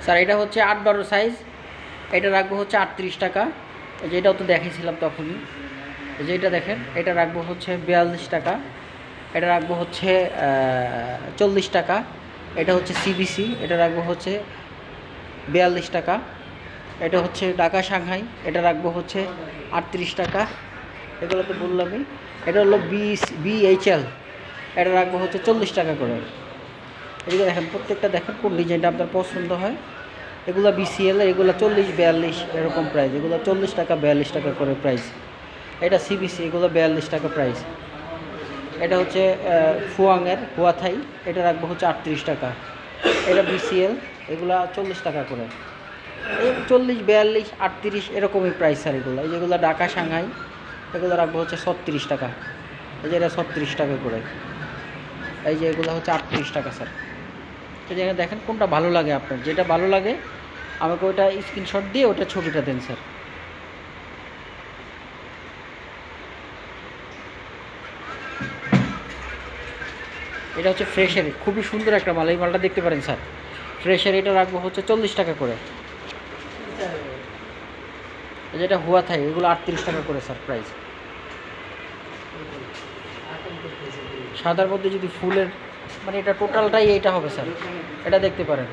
Sir এটা হচ্ছে 8-12 size, এটা রাখবো হচ্ছে 38 টাকা। যেটাও তো দেখিয়েছিলাম তখনই, যেটা দেখেন এটা রাখবো হচ্ছে 42 টাকা, এটা রাখবো হচ্ছে 40 টাকা। এটা হচ্ছে সিবিসি, এটা রাখবো হচ্ছে 42 টাকা। এটা হচ্ছে ঢাকা সাংহাই, এটা রাখবো হচ্ছে 38 টাকা। এগুলো তো বললামই। এটা হলো বিএইচএল, এটা রাখবো হচ্ছে 40 টাকা করে। এদিকে দেখেন, প্রত্যেকটা দেখেন কোন ডিজাইনটা আপনার পছন্দ হয়। এগুলো বিসিএল, এগুলো 40-42 এরকম প্রাইস, এগুলো 40 টাকা 42 টাকা করে প্রাইস। এটা সিবিসি, এগুলো 42 টাকা প্রাইস। এটা হচ্ছে ফুয়াংয়ের হুয়াথাই, এটা রাখবো হচ্ছে 38 টাকা। এটা বিসিএল, এগুলা 40 টাকা করে। এই 40-42-38 এরকমই প্রাইস স্যার এগুলো। এই যেগুলো ঢাকা সাংহাই, এগুলো রাখবো হচ্ছে 36 টাকা। এই যে এটা 36 টাকা করে। এই যে এগুলো হচ্ছে 38 টাকা স্যার। এই যে দেখেন কোনটা ভালো লাগে আপনার, যেটা ভালো লাগে আমাকে ওইটা স্ক্রিনশট দিয়ে ওটা ছবিটা দেন স্যার। এটা হচ্ছে ফ্রেশের, খুবই সুন্দর একটা মাল, এই মালটা দেখতে পারেন স্যার। ফ্রেশের এটা রাখবো হচ্ছে 40 টাকা করে। যেটা হুয়া থাই, এগুলো 38 টাকা করে স্যার প্রাইস। সাদার মধ্যে যদি ফুলের, মানে এটা টোটালটাই এইটা হবে স্যার, এটা দেখতে পারেন।